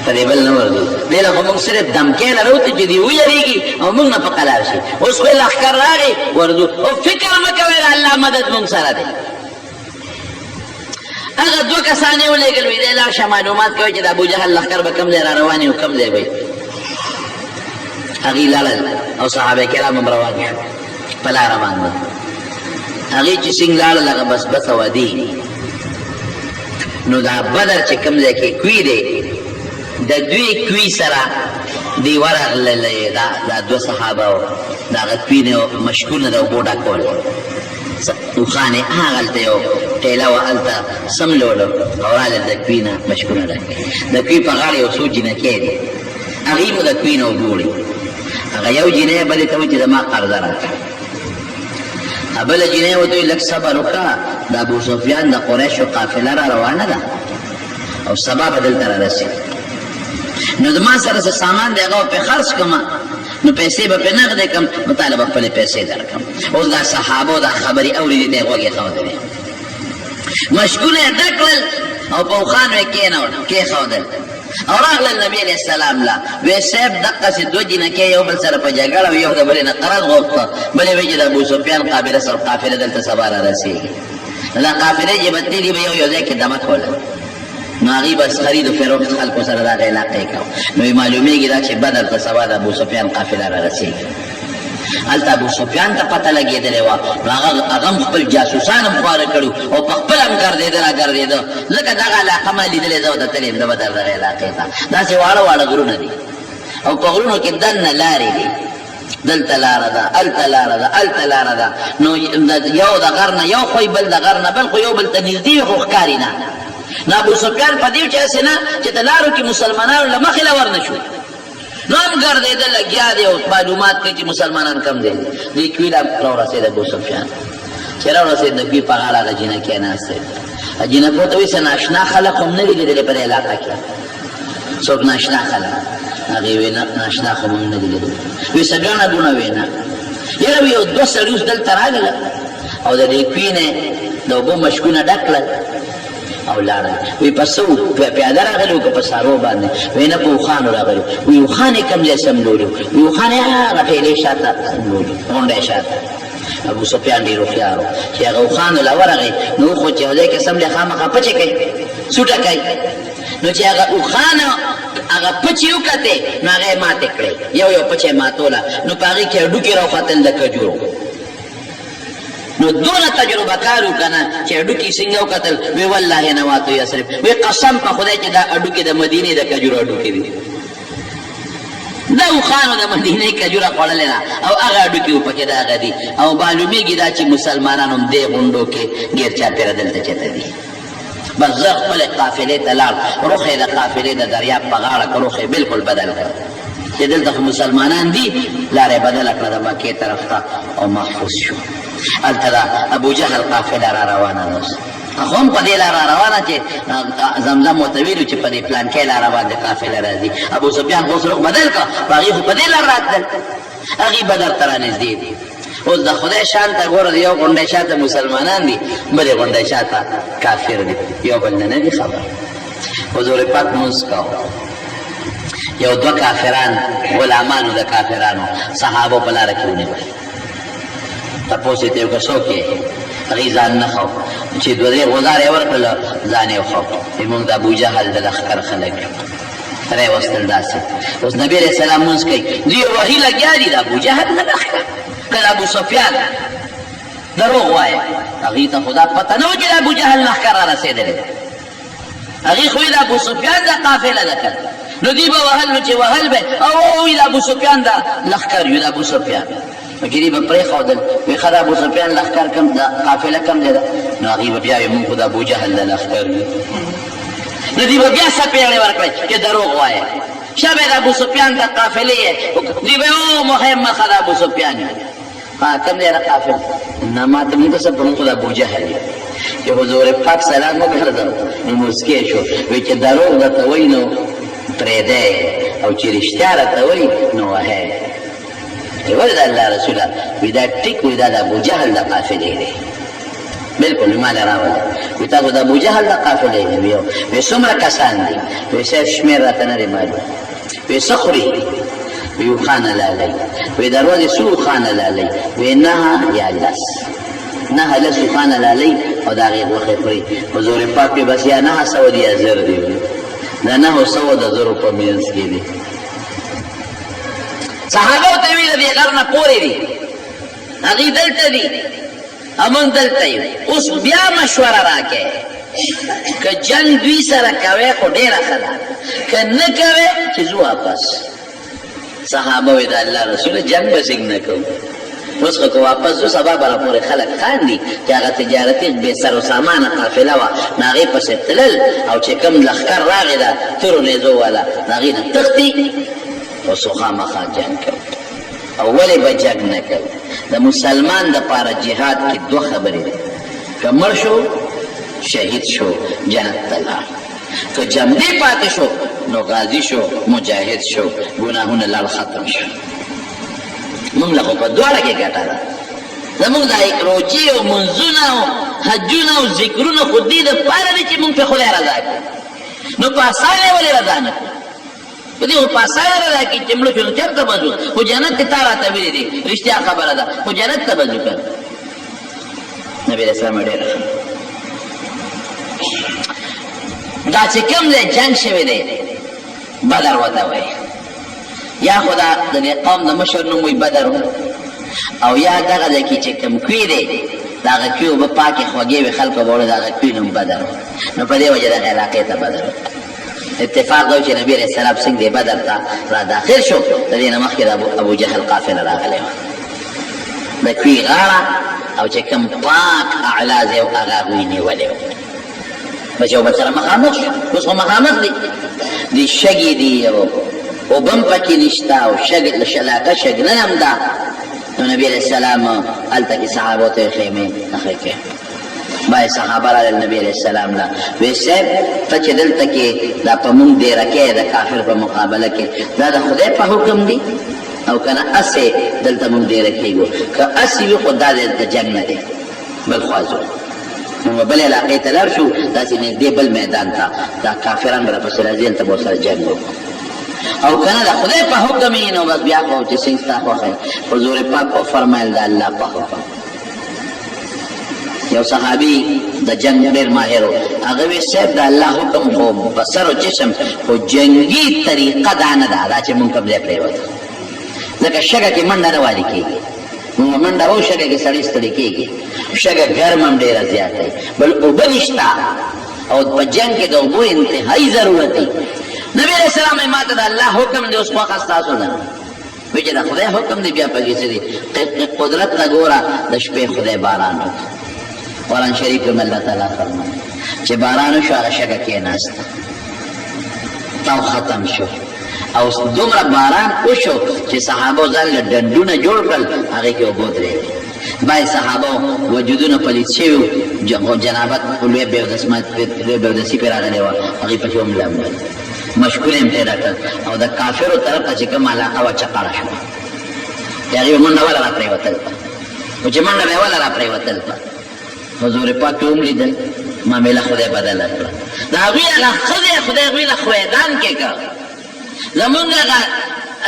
په دې بل نه ورځو دې له خو موږ صرف دمکې نه راوتو چې دی ویریږي او موږ نه په قلار شي اوس خو یې لښکر راغی ورځو او فکر مه کوئ د الله مدد موږ سره دی هغه دوه کسان یې ولېږل وي دی لاړ شه معلومات کوي چې د ابوجهل لښکر به کوم ځای را روان وي او کوم ځای به وي هغوی لاړل او صحابه کرام هم روان شو په لاره باندې هغوی چې څنګه لاړل هغه بس بس وادي نو دا بدر چې کوم ځای کې کوي دی د دوی کوي سره دی ورغللې دا دوه صحابه وو د هغه کوي نه مشکونه د اوبو ډکول اوښانې هغلته یو ټیله وه هلته سملولو او راغلل د کوي نه مشکونه ډک د کوي په غاړه یو څو جینکې دي هغوی مو د کوي نه اوبه وړي هغه یو جینۍ بلې ته وایي چې زما قرضه راکړه بله جینۍ ورته وایي لږ صبر وکړه د ابوسفیان د قریشو قافله را روانه ده او سبا به دلته رارسي نو زما سره څه سامان دی هغه به پرې خرڅ کړم نو پیسې به پرې نغدې کړم نو تاله به خپلې پیسې درکړم اوس دا صحابو دا خبرې اورېدې ته یې غوږ ایښودلې مشکونه یې ډک کړل او په اوښانو یې کېښودل او راغلل نبی علیہ السلام لا وی صاحب دقسې دوه جینکې یو بل سره په جګړه او یو د بلې نه قرض غوښته بلې وایي چې د ابوسفیان قافله دلته سبا رارسېږي دا قافلې چې به تللي به یو ځای کې دمه کوله نو هغوی بس خرید و فروخت خلکو سره د هغې علاقې کوو نو معلومېږي دا چې بدر ته سبا د ابوسفیان قافله رارسېږي هلته ابوسفیان ته پته لګېدلې وه نو هغه هم خپل جاسوسان هم خواره کړي او په خپل هم ګرځېده راګرځېده ځکه دغه علاقه ما لیدلې زه ورته تللی یم د بدر دغې علاقې ته داسې واړه واړه غرونه دي او په غرونو کې دننه لارې دي دلته لاره ده هلته لاره ده هلته لاره ده نو یو د غر نه یو خوی بل د غر نه بل خو یو بل ته نږدې وي خو ښکاري نه نو ابوسفیان په دې چې هسې نه چې د لارو کې مسلمانانو له مخې له ورنه شو نو هم ګرځېده لګیا دی او معلومات کوي چې مسلمانان کم دی دې کوي لا راورسېد ابوسفیان چې راورسېد د کوي په غاړه هغه جینکې ناستې جینکو ته وایي څه ناشنا خلک هم نه دي لیدلې په دې علاقه کې څوک ناشنا خلک هغې وایي ناشنا خو هم نه دي لیدلې وایي څه ګڼه ګوڼه وایي نه یاره وایي یو دوه سړي اوس دلته راغله او د دې کوي نه د اوبو مشکونه ډک کړل او لاړل وی په څه پیاده راغلي وو که په سارو باندې وی نه په اوښانو راغلي وی اوښانې کوم ځای سملولي وی اوښانې هغه ټیلې شاته سملولي غونډۍ شاته ابوسفیان ډېر هوښیار و چې هغه اوښانو له ورغی نو خو چې یو ځای کې سملې خامخا پچې کوي سوټه کوي نو چې هغه اوښانو هغه پچې وکتې نو هغه یې ماتې کړې یو یو پچې ماتوله نو په هغې کې هډوکي راوختل د کجورو نو دونه تجربه کارو کنه چې هډوکي څنګه وکتل وی والله نواتو یسرب وی قسم په خدای چې دا هډوکي د مدینې د کجورو هډوکي دي دا اوښانو د مدینې کجوره خوړلې ده او هغه هډوکي و پکې د هغه دي او معلومېږي دا چې مسلمانان هم دې غونډو کې ګیر چاپېره دلته چېرته دي بس زه خپلې قافلې ته لاړ رخ یې د قافلې د دریاب په غاړه کړ رخ یې بلکل بدل کړ چې دلته خو مسلمانان دي لاره یې بدله کړه د مکې طرف ته او محفوظ شو هلته د ابوجهل قافله را روانه ده خو هم په دې لاره روانه چې زمزم ورته ویلو چې په دې پلانکۍ لاره باندې قافله راځي ابوسفیان خو اوس رخ بدل کړه په هغې خو په دې لاره راتلل هغې بدر ته رانږدې دي اوس د خدای شان ته ګوره د یو غونډۍ شاته مسلمانان دي بلې غونډۍ شاته کافر دي یو بل نه دي خبر حضور پاک مونځ کوو یو دوه کافران غلامانو د کافرانو صحابو په لاره کې ونیول تپوس یې ته وکړه څوک یې هغې ځان نه خو چې دوه درې غوزاره یې ورکړله ځان یې وخو زموږ د ابوجهل د لښکر خلک سره یې وستل داسې اوس نبي علیه السلام مونځ کوي دوی وحي لګیا دي د ابوجهل د لښکر که د ابوسفیان دروغ وایه هغې ته خو دا پته نه و چې د ابوجهل لښکر را رسېدلی هغې خو یې د ابوسفیان د قافله ده که نو دوی به وهل نو چې وهل به او د ابوسفیان د لښکر یو د ابوسفیان نو چې دوی به پرېښودل وایي ښه د ابوسفیان لښکر کم د قافله کم دی ده نو هغې به بیا وایي مونږ خو د ابوجهل د لښکر یو نو دوی به بیا څپېړې ورکړئ چې دروغ وایه شبه د ابوسفیان د قافلې یې دوی به او محمد ښه د ابوسفیان یو کم دی د قافل نه ما ته مونږ څه په مونږ خو د ابوجهل یو چې حضور پاک سلام وګرځم نو موسکی شو وایي چې دروغ درته وایي نو پرېږدی او چې رښتیا راته وایي نو وهی ولې د الله رسوله وایي دا ټیک وایي دا د ابوجهل د قافلې دی بلکل ما له راوله وایي تاسو د ابوجهل د قافلې دی وایي څومره کسان دي وایي صاحب شمېر راته نه دی معلوم وایي څه خوري وایي اوښانه لالی وایي د ورځې څو اوښانه لالی وایي نهه یا لس نهه لس اوښانه لالی او د هغې غوښې خوري حضور پاک وایي بس یا 900 دي یا 1000 دي د 900 د 1000 په منځ کې دي صحابه ورته ویل د دې غر نه پورې دي هغې دلته دي او موږ دلته یو اوس بیا مشوره راکړئ که جنګ دوی سره کوئ خو ډېره ښه ده که نه کوئ چې ځو واپس صحابه وایي د الله رسوله جنګ به څنګه نه کوو اوس خو که واپس ځو سبا به راپورې خلک خاندي چې هغه تجارتي بې سر و سامانه قافله وه نو هغې پسې تلل او چې کوم لښکر راغې ده تورو نیزو والا نو هغې نه تښتي اوس خو خامخا جنګ کوو او ولې به جنګ نه کوو د مسلمان دپاره جهاد کې دوه خبرې دي که مړ شو شهید شو جنت ته لاړ که جمدی پاتې شو نو غازی شو مجاهد شو ګناهونه لاړ ختم شو مونږ له خو په دواړه کې ګټه ده زمونږ دا روجې او منځونه او حجونه او ذکرونه خو دې دپاره دي چې مونږ پرې خدای رضا کړو نو په اسانه یې ولې رضا نه کړو په دې خو په اسانه رضا کړي چې مړه شو نو چېرته به ځو خو جنت تا راته ویلې دي رښتیا خبره ده خو جنت ته به ځو که نبي علیه السلام ډېره دا چې کوم ځای جنګ شوی دی بدر ورته وایي یا خو د دې قوم د مشر نوم وایي بدر او یا دغه ځای کې چې کوم کوی دی د هغه کوی اوبه پاکې خوږې وي خلکو به وړه د هغه کوی نوم بدر نو په دې وجه دغه علاقې ته بدر اتفاق دا و چې نبي علیه السلام څنګه دی بدر ته را داخل شو د دې نه مخکې د ابوجهل قافله راغلی وه د کوی غاړه او چې کوم پاک اعلا ځای و هغه هغوی نیولی و بس یو بل سره مخامخ شو اوس خو مخامخ دي شګې دي اوبه هم پکې نشته او شلاکه شګنن هم ده نو نبي علیه السلام هلته کې صحابو ته یې خیمې نښې کړې باید صحابه راغلل نبي علیه السلام له وایي صاحب ته چې دلته کې دا په مونږ ډېره کې د کافر په مقابله کې دا د خدای په حکم دی او که نه اسې دلته مونږ ډېره کېږو که اسې وي خو دا د جنګ نه دی بل خوا ځو نو بل علاقې ته لاړ شو داسې نږدې بل میدان ته دا کافران به راپسې راځي هلته به ورسره جنګ وکړو او که نه د خدای په حکم یې نو بس بیا خو چې څنګه ستا خوښه حضور پاک فرمایل د الله په حکم یو صحابي د جنگ ډېر ماهر و هغه وی صاحب د الله حکم خو بسر و جسم خو جنگي طریقه دا نه ده دا چې مونږ کوم ځای پرېوته ځکه شګه کې منډه نه والي کېږي مونږ منډه و شګه کې سړی ستړی کېږي شګه ګرم هم ډېره زیاته وي بل اوبه نشته او په جنگ کې د اوبو انتهایي ضرورت دی نبی علیہ السلام ما ته د الله حکم دی اوس خوښه ستاسو ده وی چې د خدای حکم دی بیا پکې څه دي قدرت ته ګوره د شپې خدای باران وکړ قرآن شریف کې الله تعالی فرمایي چې باران وشو هغه شګه کېناسته تاو ختم شو او دومره باران وشو چې صحابو ځان له ډنډونه جوړ کړل هغې کې اوبه درېدې بعضې صحابو وجودونه پلید شوي وو جنابت لوی بېودسي پرې راغلې وه هغې پکې هم لمبل مشکور یې هم پیدا کړل او د کافرو طرف ته چې کوم علاقه وه چقړه شوه د هغې به منډه وله را پرېوتل خو چې منډه به یې وله را پرېوتل حضور پاک هم لیدل معامله خدای بدله کړه د هغوی هغه ښځې خدای هغوی له خویدان کې کړ زمونږ هغه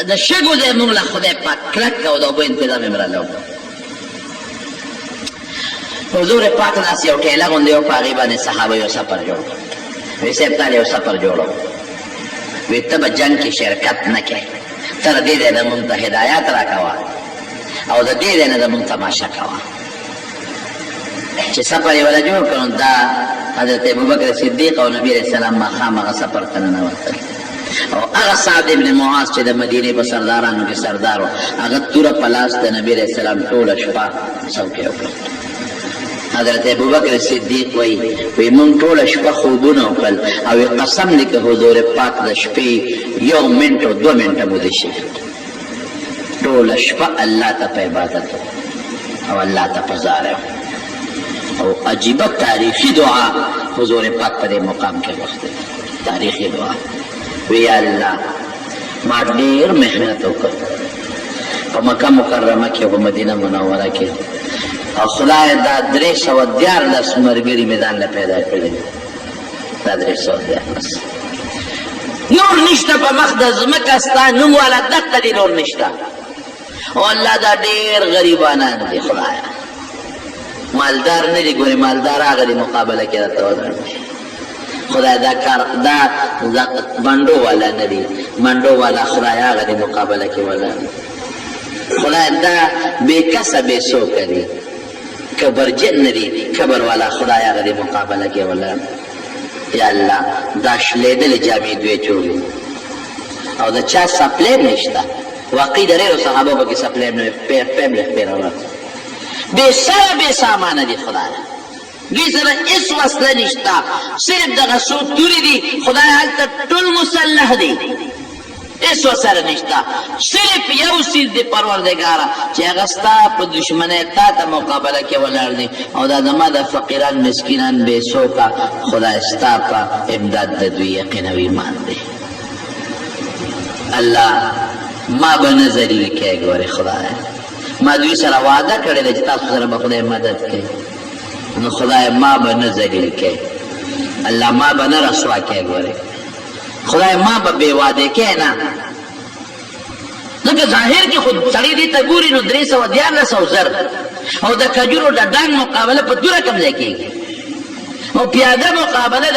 د شګو ځای مونږ له خدای پاک کلک کړه او د اوبو انتظام یې راله وکړ حضور پاک داسې یو ټیله غوندې و په هغې باندې صحابه یو سفر جوړ کړ وی صاحب تا یو سفر جوړو وی ته به جنګ کې شرکت نه کوې ته د دې ځای نه مونږ ته هدایات را کوه او د دې ځای نه د مونږ تماشه کوه چې سفر یې وله جوړ کړو دا حضرت ابوبکر صدیق او نبي علیه السلام ماښام هغه سفر ته ننوتل او هغه سعد ابن معاذ چې د مدینې په سردارانو کې سردار و هغه توره په لاس د نبي علیه السلام ټوله شپه څوکۍ وکړه حضرت ابوبکر صدیق وی مونږ ټوله شپه خوبونه وکړل او قسم دی که حضور پاک د شپې 1 منټ او 2 منټه موده شي ټوله شپه الله ته په عبادت او الله ته په زاره او عجیبه تاریخي دعا حضور پاک په دې مقام کې وخته تاریخي دعا وی الله ما ډېر محنت وکړ په مکه مکرمه کې او په مدینه منوره کې او خدای دا 314 ملګري مې ځان له پیدا کړي دا 314 نور نشته په مخ د ځمکه ستا نوم والا دقه دي نور نشته او الله دا ډېر غریبانان دي خدایه مالدار نه دي ګورې مالدار هغه دي مقابله کې راته ودرېږي خدای دا کار دا منډو والا نه دي منډو والا خدای هغه دي مقابله کې والا خدای دا بې کسه بې څوکه دي کبرجن نه دي کبر والا خدای هغه دي مقابله کې والا یا الله دا شلېدلې جامې دوی چولې او د چا سپلیم نشته واقعي د ډېرو صحابو پکې سپلیم نه پیم لیک پیروه بې سره بې سامانه دي خدایه دوی سره هېڅ وسله نشته صرف دغه څو تورې دي خدای هلته ټول مسلح دي هېڅ ورسره نشته صرف یو څیز دی پروردګاره چې هغه ستا په دشمنۍ تا ته مقابله کې ولاړ دی او دا زما د فقیران مسکینان بې څوکه خدای ستا په امداد د دوی یقین او ایمان دی الله ما به نه ذلیل کوې ګورې خدایه ما دوی سره وعده کړې ده چې تاسو سره به خدای مدد کوي نو خدای ما به نه ذلیل کوي الله ما به نه رسوا کوي ګورې خدای ما به بې وعدې کوي نه ځکه ظاهر کې خو سړی دې ته ګوري نو 314 او زر او د کجورو د ډنګ مقابله په دوره کم ځای کېږي او پیاده مقابله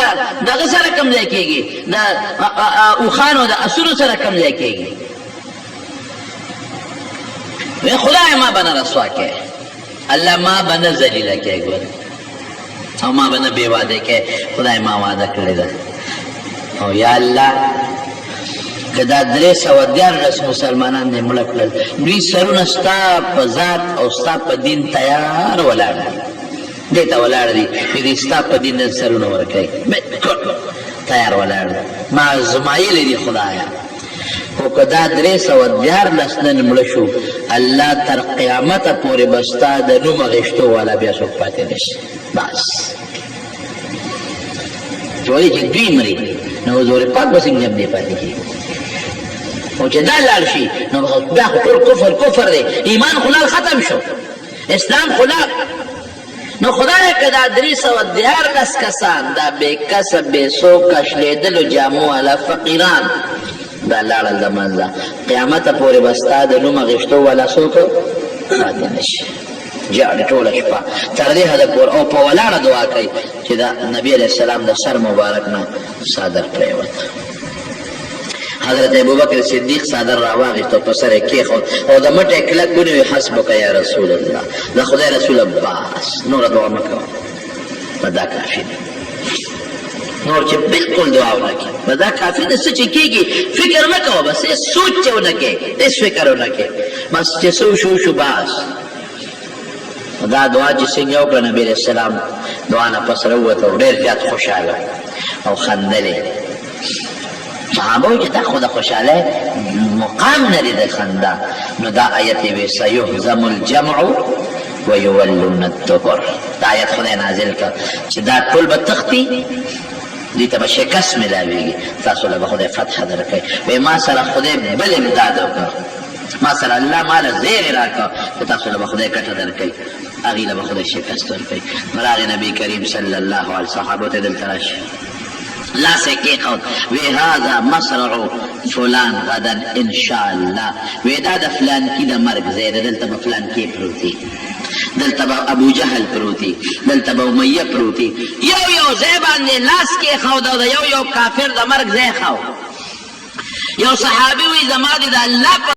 دغه سره کم ځای کېږي د اوښانو د اسونو سره کم ځای کېږي خدای ما به نه رسوا کوي الله ما به نه ذلیله کوي ګوره او ما به نه بې وعدې کوي خدای ما وعده کړې ده او یا الله که دا 314 مسلمانان دې مړه کړل دوی سرونه ستا په ذات او ستا په دین تیار ولاړ دي دې ته ولاړ دي چې دې ستا په دین سرونه ورکوي تیار ولاړ دي ما ازمایلې دي خدایه خو که دا 314 نن مړه شو الله تر قیامته پورې به ستا د نوم اخېستو والا بیا څوک پاتې نه شي بس چې ولې چې دوی مري نو حضور پاک به څنګه هم دې پاتې کېږي او چې دا لاړ شي نو دا خو ټول کفر دی ایمان خو لاړ ختم شو اسلام خو لاړ نو خدای که دا 314 کسان دا بې کسه بې څوکه شلېدلو جامو والا فقیران دا لاړل د منځه قیامته پورې به ستا د نوم اخېستو والا څوک پاتې نه شي جاړي ټوله شپه تر دې حده پورې او په ولاړه دعا کوي چې د نبي علیه السلام د سر مبارک نه څادر پرېوت. حضرت ابوبکر صدیق څادر راواغېست او په سر یې کېښود او د مټې کلک ونیوی حسبک یا رسول الله، د خدای رسوله بس نوره دعا مه کوه، په دا کافي ده. نور چې بالکل دعا ونه کړي په دا کافي ده. څه چې کېږي فکر مه کوه، بس هېڅ سوچ چې ونه کړې، هېڅ فکر ونه کړې، بس چې څه وشو بس. دا دعا چې څنګه وکړه نبي علیه السلام دعا نه پس راووت او ډېر زیات خوشحاله او خندلې. صحابه وایي چې دا خو د خوشحالۍ مقام نه دی د خندا. نو دا آیت یې وی سیهزم الجمع ویولون الدبر. دا آیت خدای نازل کړ چې دا ټول به تښتي، دوی ته به شکست ملاویږي، تاسو له به خدای فتح درکوي. وایي ما سره خدای بل امداد وکړ، ما سره الله ماله زیری راکړه چې تاسو له به خدای ګټه درکوي، هغې له به خدای شکست ورکوي. نو راغی نبي کریم صلی الله علیه صحابو ته دلته راشي لاس یې کېښود، وی هذا مصرع فلان غدا ان شاء الله. وی دا د فلانکي د مرګ ځای دی، دلته به فلانکي پروتي، دلته به ابو جهل پروتي، دلته به امیه پروتي. یو ځای باندې لاس کېښود او د یو کافر د مرګ ځای ښود. یو صحابي وی زما د الله